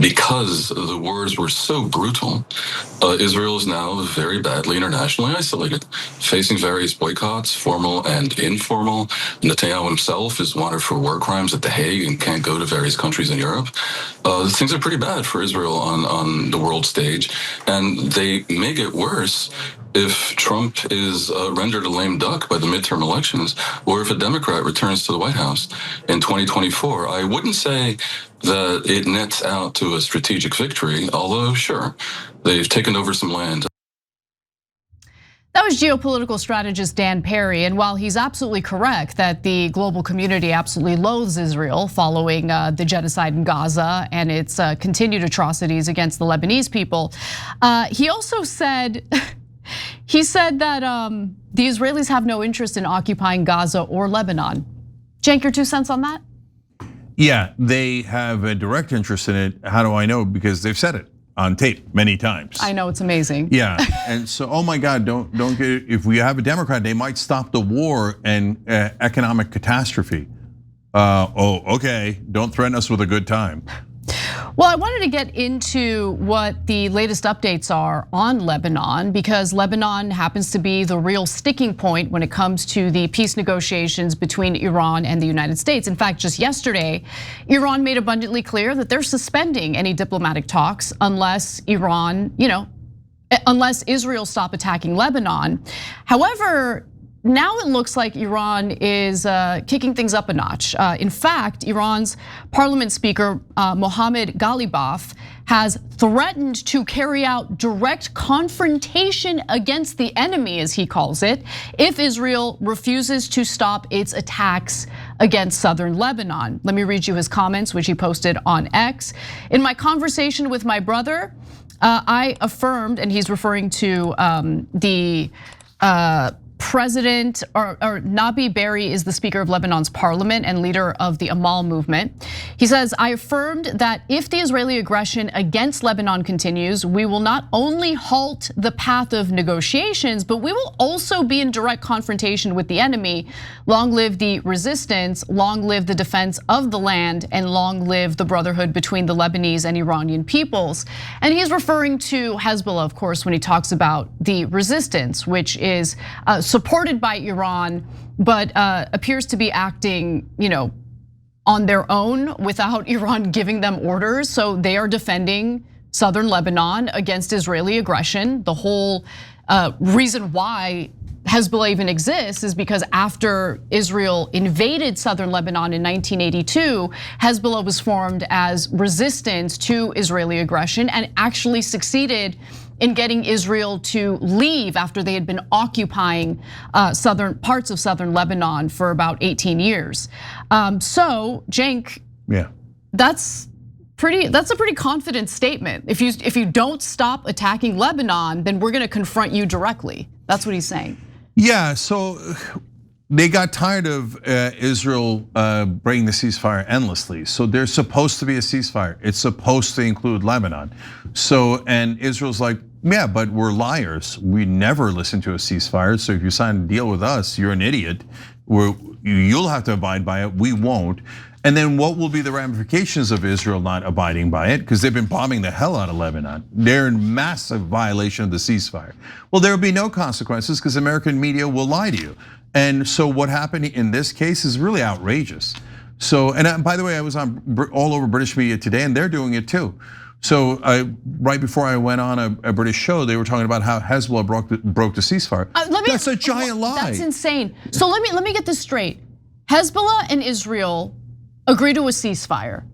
because the wars were so brutal, Israel is now very badly internationally isolated, facing various boycotts, formal and informal. Netanyahu himself is wanted for war crimes at The Hague and can't go to various countries in Europe. Things are pretty bad for Israel on the world stage, and they may get worse if Trump is rendered a lame duck by the midterm elections, or if a Democrat returns to the White House in 2024. I wouldn't say that it nets out to a strategic victory, although sure, they've taken over some land. That was geopolitical strategist Dan Perry, and while he's absolutely correct that the global community absolutely loathes Israel following the genocide in Gaza and its continued atrocities against the Lebanese people, he also said, that the Israelis have no interest in occupying Gaza or Lebanon. Cenk, your 2 cents on that? Yeah, they have a direct interest in it. How do I know? Because they've said it on tape many times. I know, it's amazing. Yeah, and so, oh my God, don't get, if we have a Democrat, they might stop the war and economic catastrophe. Oh, okay, don't threaten us with a good time. Well, I wanted to get into what the latest updates are on Lebanon, because Lebanon happens to be the real sticking point when it comes to the peace negotiations between Iran and the United States. In fact, just yesterday, Iran made abundantly clear that they're suspending any diplomatic talks unless unless Israel stop attacking Lebanon. However, now it looks like Iran is kicking things up a notch. In fact, Iran's parliament speaker, Mohammad Ghalibaf, has threatened to carry out direct confrontation against the enemy, as he calls it, if Israel refuses to stop its attacks against southern Lebanon. Let me read you his comments, which he posted on X. In my conversation with my brother, I affirmed, and he's referring to the President or Nabih Berri is the Speaker of Lebanon's parliament and leader of the Amal Movement. He says, I affirmed that if the Israeli aggression against Lebanon continues, we will not only halt the path of negotiations, but we will also be in direct confrontation with the enemy. Long live the resistance, long live the defense of the land, and long live the brotherhood between the Lebanese and Iranian peoples. And he's referring to Hezbollah, of course, when he talks about the resistance, which is supported by Iran, but appears to be acting, on their own without Iran giving them orders. So they are defending southern Lebanon against Israeli aggression. The whole reason why Hezbollah even exists is because after Israel invaded southern Lebanon in 1982, Hezbollah was formed as resistance to Israeli aggression and actually succeeded in getting Israel to leave after they had been occupying southern parts of southern Lebanon for about 18 years. So, Cenk, yeah, that's a pretty confident statement. If you don't stop attacking Lebanon, then we're going to confront you directly. That's what he's saying. Yeah, so they got tired of Israel breaking the ceasefire endlessly. So there's supposed to be a ceasefire. It's supposed to include Lebanon. So, and Israel's like, yeah, but we're liars. We never listen to a ceasefire. So if you sign a deal with us, you're an idiot. You'll have to abide by it. We won't. And then what will be the ramifications of Israel not abiding by it? Because they've been bombing the hell out of Lebanon. They're in massive violation of the ceasefire. Well, there will be no consequences because American media will lie to you. And so what happened in this case is really outrageous. So, and by the way, I was on all over British media today, and they're doing it too. So right before I went on a British show, they were talking about how Hezbollah broke the ceasefire. That's a giant lie. That's insane. So let me get this straight. Hezbollah and Israel agreed to a ceasefire.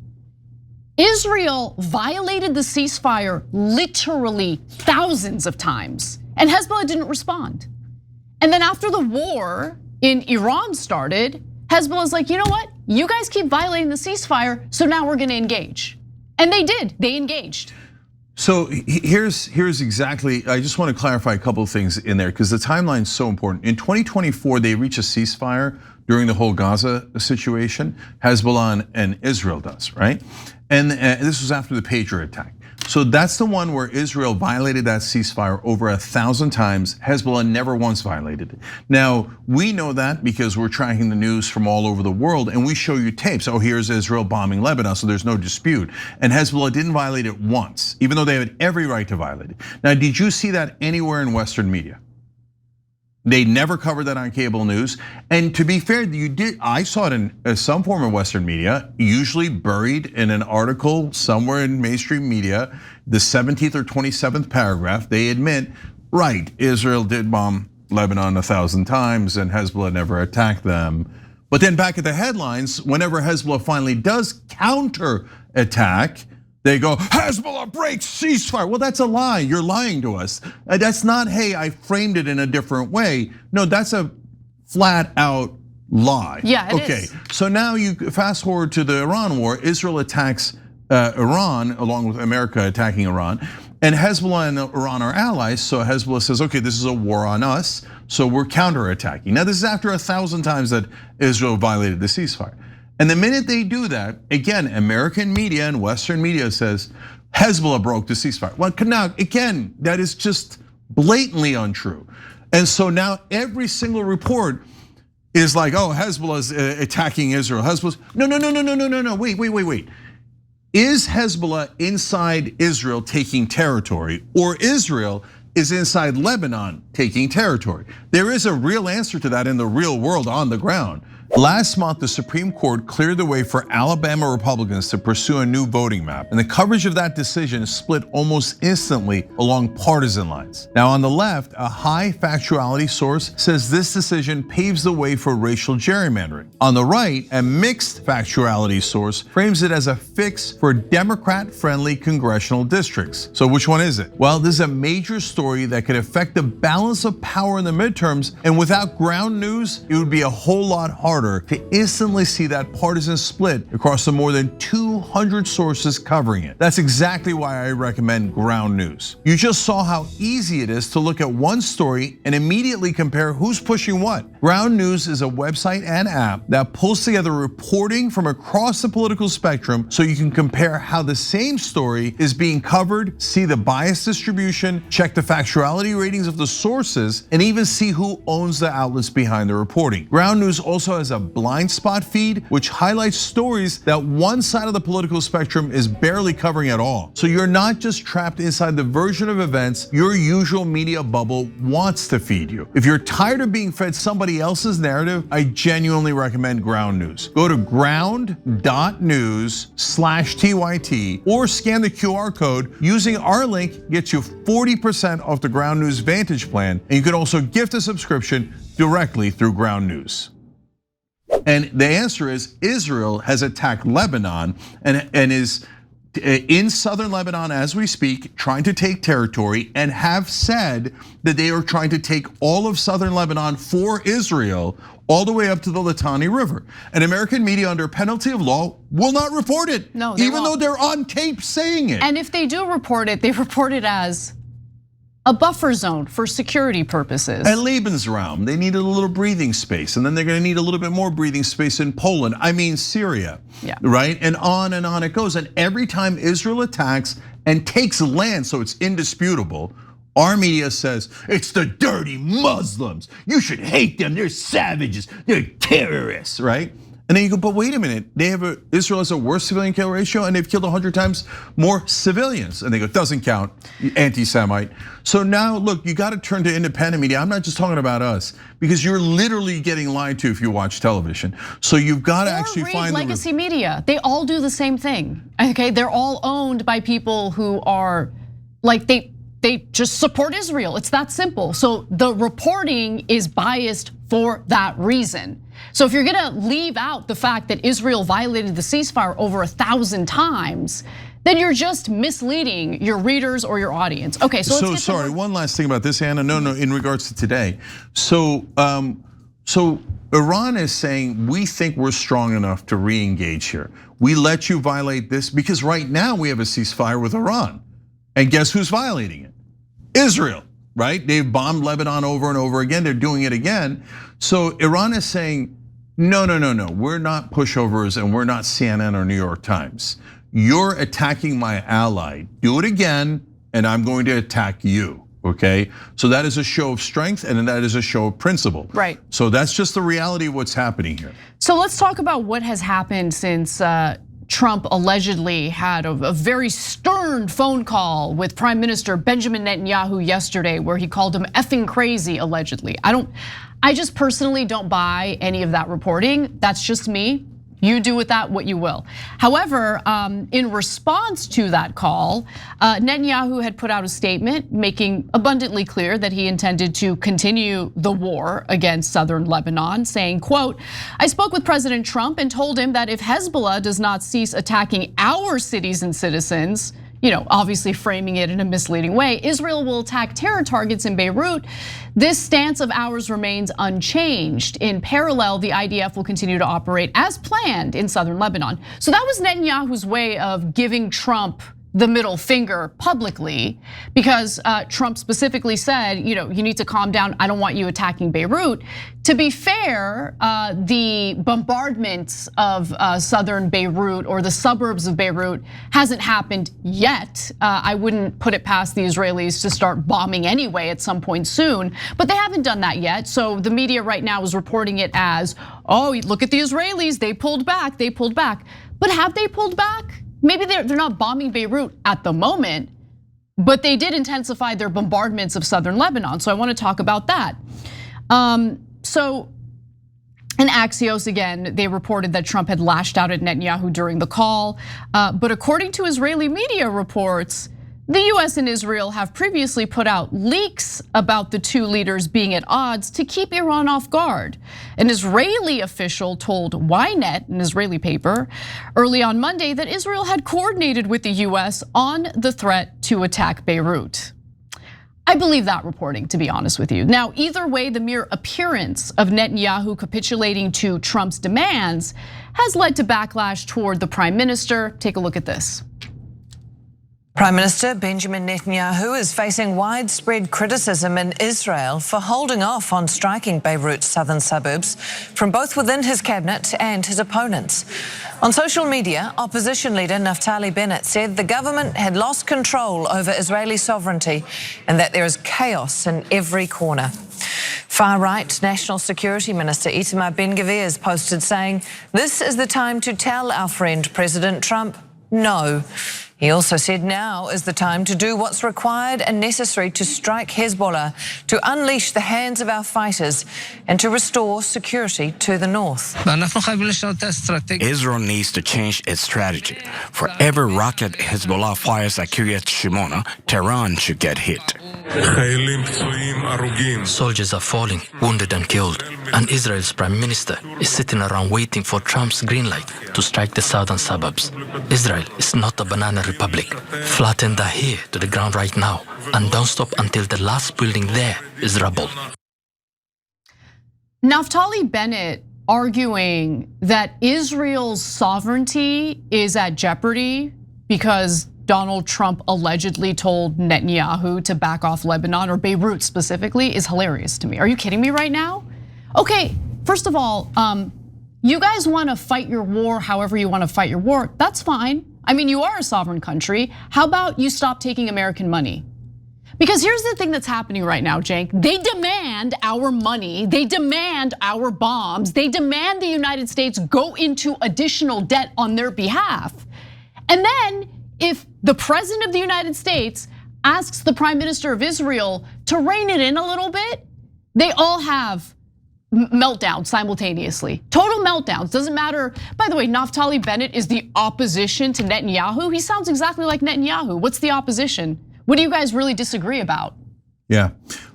Israel violated the ceasefire literally thousands of times, and Hezbollah didn't respond. And then after the war in Iran started, Hezbollah's like, you know what? You guys keep violating the ceasefire, so now we're gonna engage. And they did, they engaged. So here's exactly, I just want to clarify a couple of things in there because the timeline's so important. In 2024, they reach a ceasefire during the whole Gaza situation. Hezbollah and Israel does, right? And this was after the Patriot attack. So that's the one where Israel violated that ceasefire over 1,000 times. Hezbollah never once violated it. Now, we know that because we're tracking the news from all over the world, and we show you tapes. Oh, here's Israel bombing Lebanon, so there's no dispute. And Hezbollah didn't violate it once, even though they had every right to violate it. Now, did you see that anywhere in Western media? They never covered that on cable news. And to be fair, I saw it in some form of Western media, usually buried in an article somewhere in mainstream media, the 17th or 27th paragraph, they admit, right, Israel did bomb Lebanon 1,000 times and Hezbollah never attacked them. But then back at the headlines, whenever Hezbollah finally does counter-attack, they go, Hezbollah breaks ceasefire. Well, that's a lie. You're lying to us. That's not, hey, I framed it in a different way. No, that's a flat out lie. Yeah, it is. Okay, so now you fast forward to the Iran war. Israel attacks Iran along with America attacking Iran. And Hezbollah and Iran are allies. So Hezbollah says, okay, this is a war on us. So we're counterattacking. Now, this is after 1,000 times that Israel violated the ceasefire. And the minute they do that, again, American media and Western media says Hezbollah broke the ceasefire. Well, now again, that is just blatantly untrue. And so now every single report is like, oh, Hezbollah's attacking Israel. Hezbollah's no. Wait. Is Hezbollah inside Israel taking territory, or Israel is inside Lebanon taking territory? There is a real answer to that in the real world on the ground. Last month, the Supreme Court cleared the way for Alabama Republicans to pursue a new voting map, and the coverage of that decision split almost instantly along partisan lines. Now, on the left, a high factuality source says this decision paves the way for racial gerrymandering. On the right, a mixed factuality source frames it as a fix for Democrat-friendly congressional districts. So which one is it? Well, this is a major story that could affect the balance of power in the midterms, and without ground news, it would be a whole lot harder to instantly see that partisan split across the more than 200 sources covering it. That's exactly why I recommend ground news. You just saw how easy it is to look at one story and immediately compare who's pushing what. Ground news is a website and app that pulls together reporting from across the political spectrum so you can compare how the same story is being covered, see the bias distribution, check the factuality ratings of the sources, and even see who owns the outlets behind the reporting. Ground news also has a blind spot feed, which highlights stories that one side of the political spectrum is barely covering at all. So you're not just trapped inside the version of events your usual media bubble wants to feed you. If you're tired of being fed somebody else's narrative, I genuinely recommend ground news. Go to ground.news/TYT or scan the QR code. Using our link gets you 40% off the Ground News Vantage plan, and you can also gift a subscription directly through Ground News. And the answer is Israel has attacked Lebanon and is in southern Lebanon as we speak, trying to take territory, and have said that they are trying to take all of southern Lebanon for Israel, all the way up to the Litani River. And American media, under penalty of law, will not report it, no, even though they're on tape saying it. And if they do report it, they report it as a buffer zone for security purposes. And Lebensraum, they needed a little breathing space, and then they're gonna need a little bit more breathing space in Poland. I mean Syria, right? And on it goes. And every time Israel attacks and takes land, so it's indisputable, our media says, it's the dirty Muslims. You should hate them, they're savages, they're terrorists, right? And then you go, but wait a minute, Israel has a worse civilian kill ratio and they've killed 100 times more civilians. And they go, doesn't count, anti-Semite. So now look, you gotta turn to independent media. I'm not just talking about us, because you're literally getting lied to if you watch television. So you've gotta actually find legacy media. They all do the same thing, okay? They're all owned by people who are, like they just support Israel. It's that simple. So the reporting is biased for that reason. So if you're gonna leave out the fact that Israel violated the ceasefire over 1,000 times, then you're just misleading your readers or your audience. Okay, so sorry, one last thing about this, Anna. No, in regards to today. So Iran is saying, we think we're strong enough to re-engage here. We let you violate this because right now we have a ceasefire with Iran. And guess who's violating it? Israel, right? They've bombed Lebanon over and over again. They're doing it again. So Iran is saying, no, we're not pushovers and we're not CNN or New York Times. you're attacking my ally. Do it again, and I'm going to attack you. Okay, so that is a show of strength, and that is a show of principle. Right. So that's just the reality of what's happening here. So let's talk about what has happened since Trump allegedly had a very stern phone call with Prime Minister Benjamin Netanyahu yesterday, where he called him effing crazy, allegedly. I just personally don't buy any of that reporting. That's just me. You do with that what you will. However, in response to that call, Netanyahu had put out a statement making abundantly clear that he intended to continue the war against southern Lebanon, saying, quote, "I spoke with President Trump and told him that if Hezbollah does not cease attacking our cities and citizens, obviously framing it in a misleading way, Israel will attack terror targets in Beirut. This stance of ours remains unchanged. In parallel, the IDF will continue to operate as planned in southern Lebanon." So that was Netanyahu's way of giving Trump the middle finger publicly, because Trump specifically said, you need to calm down. I don't want you attacking Beirut. To be fair, the bombardments of southern Beirut or the suburbs of Beirut hasn't happened yet. I wouldn't put it past the Israelis to start bombing anyway at some point soon, but they haven't done that yet. So the media right now is reporting it as, oh, look at the Israelis, they pulled back. But have they pulled back? Maybe they're not bombing Beirut at the moment, but they did intensify their bombardments of southern Lebanon. So I want to talk about that. So in Axios, again, they reported that Trump had lashed out at Netanyahu during the call. But according to Israeli media reports, the US and Israel have previously put out leaks about the two leaders being at odds to keep Iran off guard. An Israeli official told Ynet, an Israeli paper, early on Monday that Israel had coordinated with the US on the threat to attack Beirut. I believe that reporting, to be honest with you. Now, either way, the mere appearance of Netanyahu capitulating to Trump's demands has led to backlash toward the prime minister. Take a look at this. Prime Minister Benjamin Netanyahu is facing widespread criticism in Israel for holding off on striking Beirut's southern suburbs from both within his cabinet and his opponents. On social media, opposition leader Naftali Bennett said the government had lost control over Israeli sovereignty and that there is chaos in every corner. Far-right National Security Minister Itamar Ben-Gvir has posted saying, "This is the time to tell our friend President Trump no." He also said now is the time to do what's required and necessary to strike Hezbollah, to unleash the hands of our fighters, and to restore security to the north. Israel needs to change its strategy. For every rocket Hezbollah fires at Kiryat Shimona, Tehran should get hit. Soldiers are falling, wounded and killed, and Israel's prime minister is sitting around waiting for Trump's green light to strike the southern suburbs. Israel is not a banana republic. Flatten Dahir to the ground right now, and don't stop until the last building there is rubble. Naftali Bennett arguing that Israel's sovereignty is at jeopardy because Donald Trump allegedly told Netanyahu to back off Lebanon, or Beirut specifically, is hilarious to me. Are you kidding me right now? Okay, first of all, you guys wanna fight your war however you wanna fight your war, that's fine. I mean, you are a sovereign country. How about you stop taking American money? Because here's the thing that's happening right now, Cenk. They demand our money, they demand our bombs, they demand the United States go into additional debt on their behalf. And then if the president of the United States asks the prime minister of Israel to rein it in a little bit, they all have meltdowns simultaneously. Total meltdowns, doesn't matter. By the way, Naftali Bennett is the opposition to Netanyahu. He sounds exactly like Netanyahu. What's the opposition? What do you guys really disagree about? Yeah,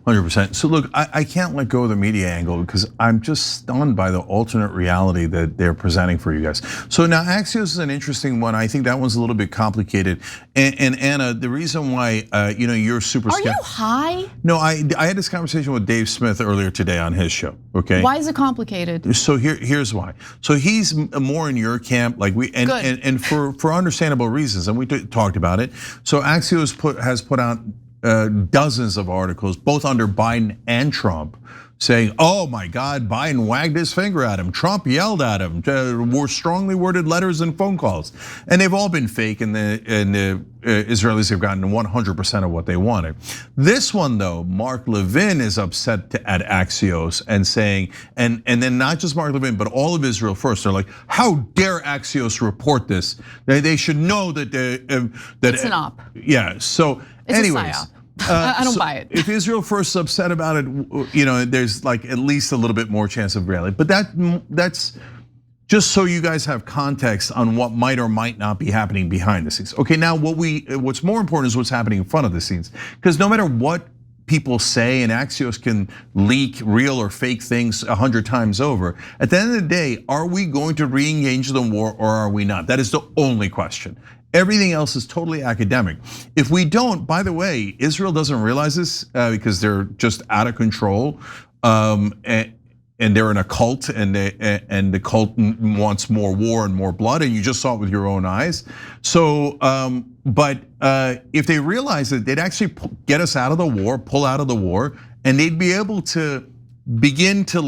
100%. So look, I can't let go of the media angle because I'm just stunned by the alternate reality that they're presenting for you guys. So now Axios is an interesting one. I think that one's a little bit complicated. And Anna, the reason why you're super skeptical. Are you high? No, I had this conversation with Dave Smith earlier today on his show. Okay. Why is it complicated? So here's why. So he's more in your camp, like and for understandable reasons, and we talked about it. So Axios has put out dozens of articles, both under Biden and Trump, saying, "Oh my God, Biden wagged his finger at him. Trump yelled at him. More strongly worded letters and phone calls," and they've all been fake. And the Israelis have gotten 100% of what they wanted. This one, though, Mark Levin is upset at Axios and saying, and then not just Mark Levin, but all of Israel First. They're like, "How dare Axios report this? They should know that it's an op." Yeah. So, it's anyways. A psyop. I don't buy it. If Israel First is upset about it, there's like at least a little bit more chance of reality. But that's just so you guys have context on what might or might not be happening behind the scenes. Okay, now what's more important is what's happening in front of the scenes. Because no matter what people say, and Axios can leak real or fake things 100 times over, at the end of the day, are we going to re-engage the war or are we not? That is the only question. Everything else is totally academic. If we don't, by the way, Israel doesn't realize this because they're just out of control, and they're in a cult, and the cult wants more war and more blood, and you just saw it with your own eyes. So, but if they realize it, they'd actually get us out of the war, pull out of the war, and they'd be able to begin to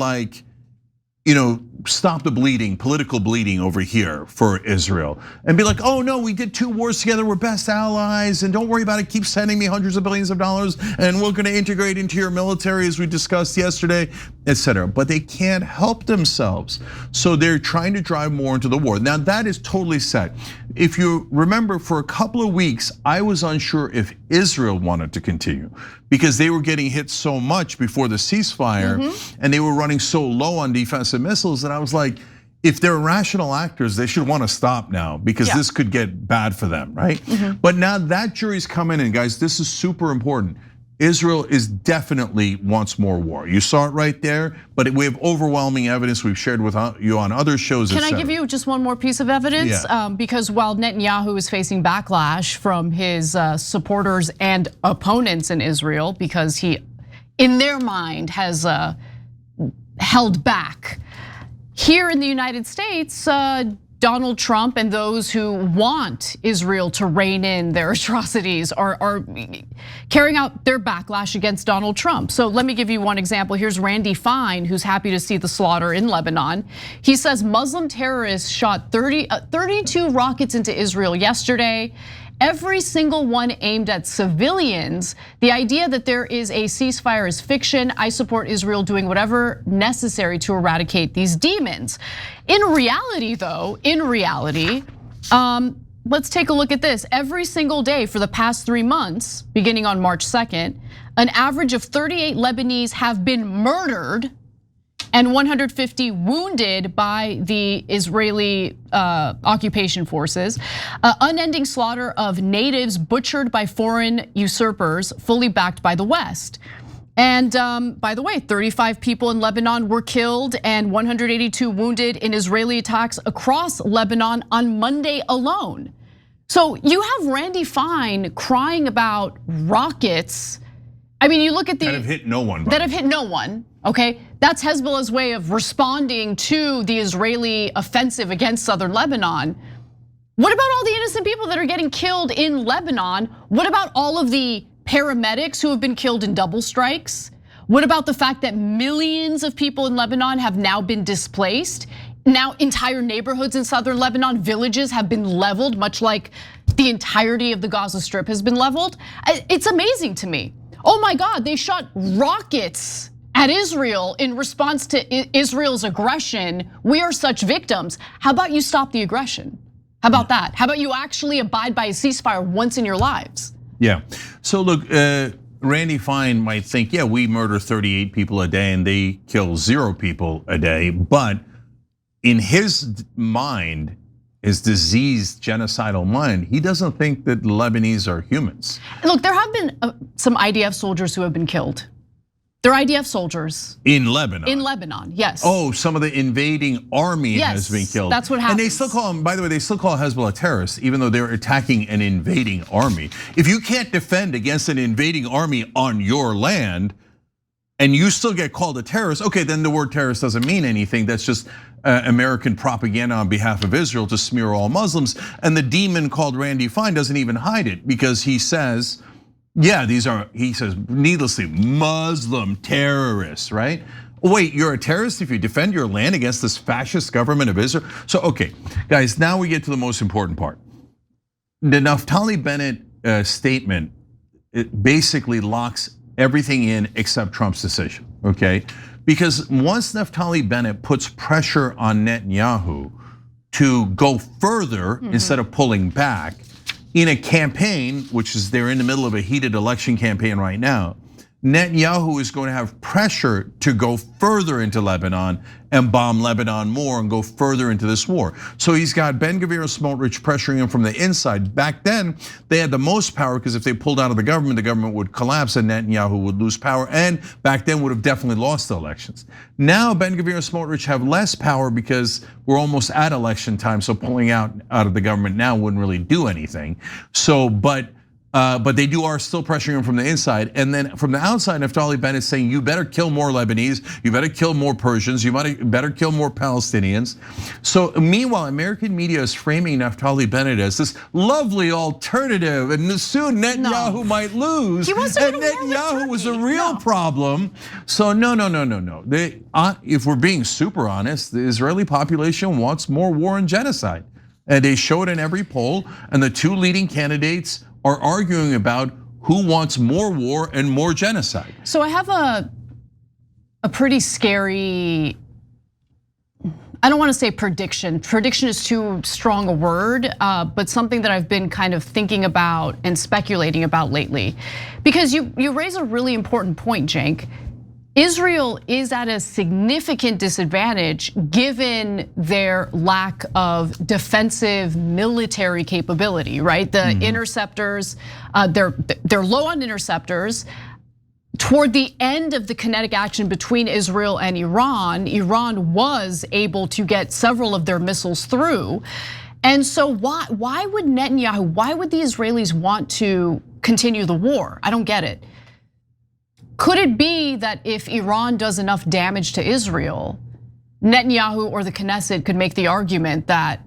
stop the bleeding, political bleeding over here for Israel, and be like, "Oh no, we did 2 wars together, we're best allies, and don't worry about it, keep sending me hundreds of billions of dollars, and we're gonna integrate into your military as we discussed yesterday," etc. But they can't help themselves. So they're trying to drive more into the war. Now that is totally set. If you remember, for a couple of weeks, I was unsure if Israel wanted to continue because they were getting hit so much before the ceasefire, and they were running so low on defensive missiles, and I was like, if they're rational actors, they should want to stop now because this could get bad for them, right? But now that jury's coming in, guys, this is super important. Israel is definitely wants more war. You saw it right there, but we have overwhelming evidence we've shared with you on other shows. Can I give you just one more piece of evidence? Yeah. Because while Netanyahu is facing backlash from his supporters and opponents in Israel, because he, in their mind, has held back. Here in the United States, Donald Trump and those who want Israel to rein in their atrocities are carrying out their backlash against Donald Trump. So let me give you one example. Here's Randy Fine, who's happy to see the slaughter in Lebanon. He says Muslim terrorists shot 32 rockets into Israel yesterday. Every single one aimed at civilians. The idea that there is a ceasefire is fiction. I support Israel doing whatever necessary to eradicate these demons. In reality, though, let's take a look at this. Every single day for the past 3 months, beginning on March 2nd, an average of 38 Lebanese have been murdered and 150 wounded by the Israeli occupation forces. Unending slaughter of natives butchered by foreign usurpers, fully backed by the West. And by the way, 35 people in Lebanon were killed and 182 wounded in Israeli attacks across Lebanon on Monday alone. So you have Randy Fine crying about rockets. I mean, you look at the- that have hit no one. That have hit no one, okay? That's Hezbollah's way of responding to the Israeli offensive against southern Lebanon. What about all the innocent people that are getting killed in Lebanon? What about all of the paramedics who have been killed in double strikes? What about the fact that millions of people in Lebanon have now been displaced? Now entire neighborhoods in southern Lebanon, villages have been leveled, much like the entirety of the Gaza Strip has been leveled. It's amazing to me. Oh my God, they shot rockets at Israel in response to Israel's aggression. We are such victims. How about you stop the aggression? How about that? How about you actually abide by a ceasefire once in your lives? Yeah, so look, Randy Fine might think, yeah, we murder 38 people a day and they kill 0 people a day. But in his mind, his diseased genocidal mind, he doesn't think that Lebanese are humans. Look, there have been some IDF soldiers who have been killed. They're IDF soldiers. In Lebanon? In Lebanon, yes. Oh, some of the invading army has been killed. That's what happens. And they still call them, by the way, they still call Hezbollah terrorists, even though they're attacking an invading army. If you can't defend against an invading army on your land, and you still get called a terrorist, okay, then the word terrorist doesn't mean anything. That's just American propaganda on behalf of Israel to smear all Muslims. And the demon called Randy Fine doesn't even hide it because he says Yeah, these are, he says, needlessly, Muslim terrorists, right? Wait, you're a terrorist if you defend your land against this fascist government of Israel? So, okay, guys, now we get to the most important part. The Naftali Bennett statement, it basically locks everything in except Trump's decision, okay? Because once Naftali Bennett puts pressure on Netanyahu to go further instead of pulling back in a campaign, which is they're in the middle of a heated election campaign right now, Netanyahu is going to have pressure to go further into Lebanon and bomb Lebanon more and go further into this war. So he's got Ben Gvir and Smotrich pressuring him from the inside. Back then, they had the most power because if they pulled out of the government would collapse and Netanyahu would lose power, and back then would have definitely lost the elections. Now Ben Gvir and Smotrich have less power because we're almost at election time, so pulling out of the government now wouldn't really do anything. So, but they are still pressuring him from the inside. And then from the outside, Naftali Bennett is saying, you better kill more Lebanese, you better kill more Persians, you better kill more Palestinians. So meanwhile, American media is framing Naftali Bennett as this lovely alternative, and soon Netanyahu might lose. And Netanyahu was a real problem. So no. If we're being super honest, the Israeli population wants more war and genocide. And they show it in every poll, and the two leading candidates are arguing about who wants more war and more genocide. So I have a pretty scary, I don't want to say prediction. Prediction is too strong a word, but something that I've been kind of thinking about and speculating about lately. Because you raise a really important point, Cenk. Israel is at a significant disadvantage given their lack of defensive military capability, right? The interceptors, they're low on interceptors. Toward the end of the kinetic action between Israel and Iran was able to get several of their missiles through. And so why would Netanyahu, why would the Israelis want to continue the war? I don't get it. Could it be that if Iran does enough damage to Israel, Netanyahu or the Knesset could make the argument that,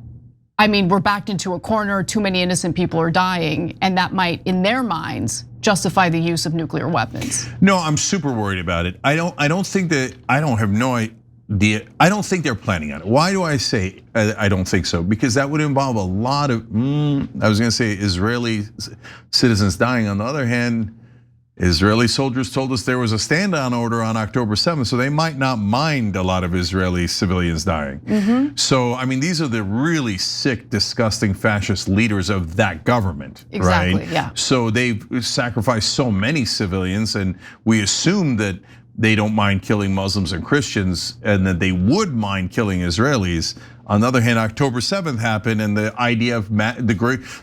I mean, we're backed into a corner, too many innocent people are dying, and that might, in their minds, justify the use of nuclear weapons? No, I'm super worried about it. I don't think that, I don't have no idea. I don't think they're planning on it. Why do I say I don't think so? Because that would involve a lot of, I was gonna say Israeli citizens dying. On the other hand, Israeli soldiers told us there was a stand-down order on October 7th, so they might not mind a lot of Israeli civilians dying. So, I mean, these are the really sick, disgusting fascist leaders of that government, exactly, right? Yeah. So they've sacrificed so many civilians, and we assume that they don't mind killing Muslims and Christians, and that they would mind killing Israelis. On the other hand, October 7th happened, and the idea of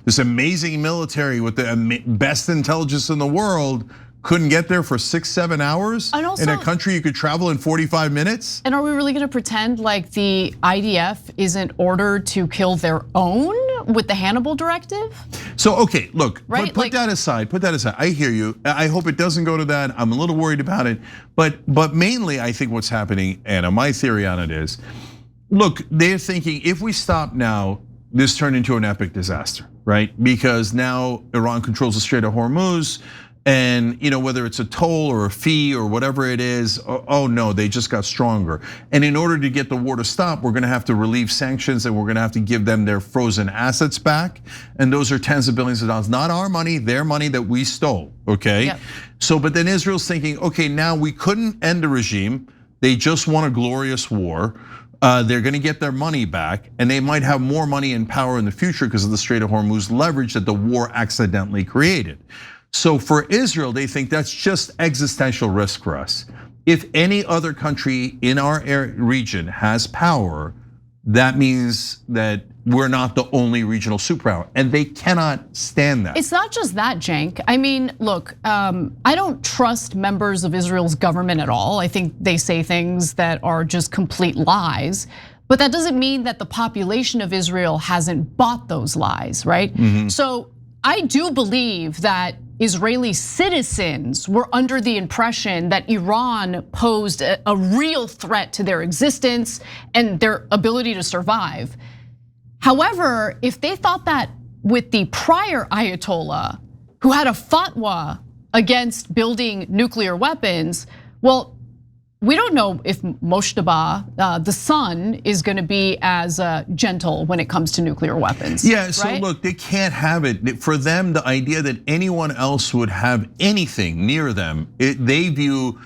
this amazing military with the best intelligence in the world couldn't get there for 6-7 hours in a country you could travel in 45 minutes. And are we really gonna pretend like the IDF isn't ordered to kill their own with the Hannibal directive? So, okay, look, right? put that aside, I hear you. I hope it doesn't go to that. I'm a little worried about it. But mainly, I think what's happening, Anna, my theory on it is, look, they're thinking if we stop now, this turned into an epic disaster, right? Because now Iran controls the Strait of Hormuz, and whether it's a toll or a fee or whatever it is, oh no, they just got stronger. And in order to get the war to stop, we're gonna have to relieve sanctions, and we're gonna have to give them their frozen assets back. And those are tens of billions of dollars, not our money, their money that we stole, okay? Yep. So, but then Israel's thinking, okay, now we couldn't end the regime. They just won a glorious war. They're gonna get their money back, and they might have more money and power in the future because of the Strait of Hormuz leverage that the war accidentally created. So for Israel, they think that's just existential risk for us. If any other country in our region has power, that means that we're not the only regional superpower, and they cannot stand that. It's not just that, Cenk. I mean, look, I don't trust members of Israel's government at all. I think they say things that are just complete lies. But that doesn't mean that the population of Israel hasn't bought those lies, right? So I do believe that Israeli citizens were under the impression that Iran posed a real threat to their existence and their ability to survive. However, if they thought that with the prior Ayatollah, who had a fatwa against building nuclear weapons. Well, we don't know if Moshtaba, the son, is going to be as gentle when it comes to nuclear weapons. Yeah, so right? Look, they can't have it. For them, the idea that anyone else would have anything near them, they view,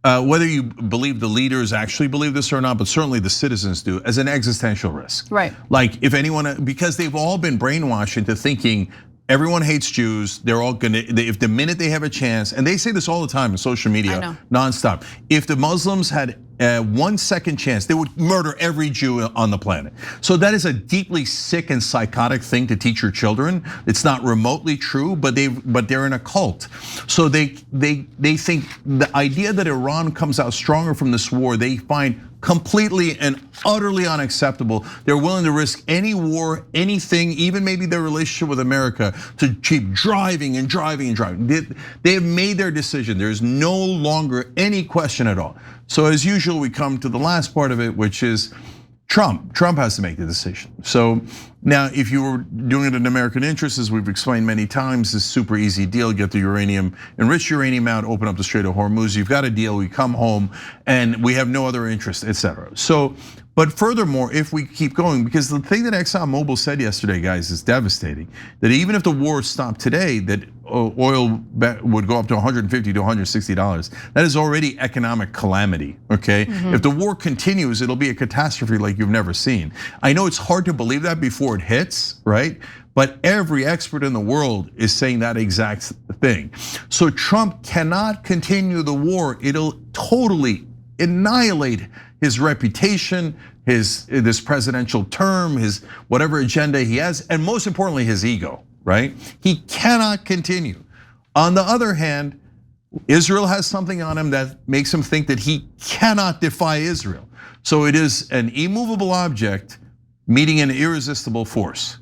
whether you believe the leaders actually believe this or not, but certainly the citizens do, as an existential risk. Right. Like if anyone, because they've all been brainwashed into thinking everyone hates Jews. They're all gonna, if the minute they have a chance, and they say this all the time in social media, nonstop. If the Muslims had 1 second chance, they would murder every Jew on the planet. So that is a deeply sick and psychotic thing to teach your children. It's not remotely true, but they're in a cult. So they think the idea that Iran comes out stronger from this war, they find completely and utterly unacceptable. They're willing to risk any war, anything, even maybe their relationship with America, to keep driving and driving and driving. They have made their decision. There's no longer any question at all. So as usual, we come to the last part of it, which is Trump. Trump has to make the decision. So now, if you were doing it in American interests, as we've explained many times, this super easy deal: get the uranium, enrich uranium out, open up the Strait of Hormuz. You've got a deal. We come home, and we have no other interest, etc. So, but furthermore, if we keep going, because the thing that ExxonMobil said yesterday, guys, is devastating. That even if the war stopped today, that oil would go up to $150 to $160. That is already economic calamity, okay? If the war continues, it'll be a catastrophe like you've never seen. I know it's hard to believe that before it hits, right? But every expert in the world is saying that exact thing. So Trump cannot continue the war. It'll totally annihilate his reputation, this presidential term, his whatever agenda he has, and most importantly, his ego, right? He cannot continue. On the other hand, Israel has something on him that makes him think that he cannot defy Israel. So it is an immovable object meeting an irresistible force.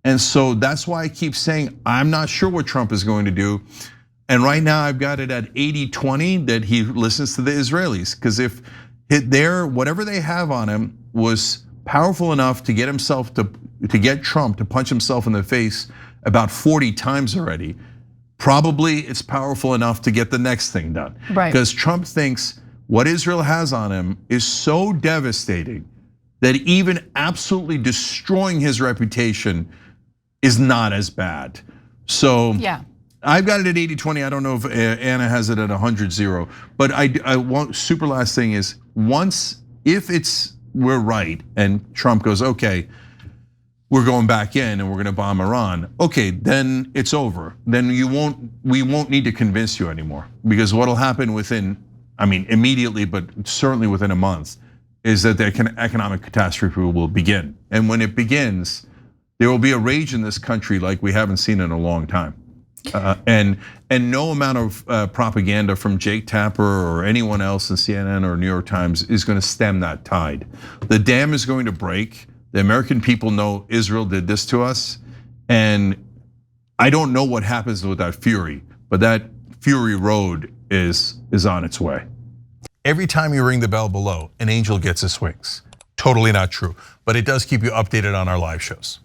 And so that's why I keep saying, I'm not sure what Trump is going to do. And right now I've got it at 80-20 that he listens to the Israelis. Because if whatever they have on him was powerful enough to get himself to get Trump to punch himself in the face about 40 times already, probably it's powerful enough to get the next thing done. Right. Because Trump thinks what Israel has on him is so devastating that even absolutely destroying his reputation is not as bad. So yeah, I've got it at 80-20. I don't know if Anna has it at 100-0. But I want, super last thing is, if we're right and Trump goes, okay, we're going back in and we're gonna bomb Iran, okay, then it's over. Then we won't need to convince you anymore. Because what'll happen within, immediately, but certainly within a month, is that the economic catastrophe will begin. And when it begins, there will be a rage in this country like we haven't seen in a long time. And no amount of propaganda from Jake Tapper or anyone else in CNN or New York Times is gonna stem that tide. The dam is going to break. The American people know Israel did this to us. And I don't know what happens with that fury, but that fury road is on its way. Every time you ring the bell below, an angel gets his wings. Totally not true, but it does keep you updated on our live shows.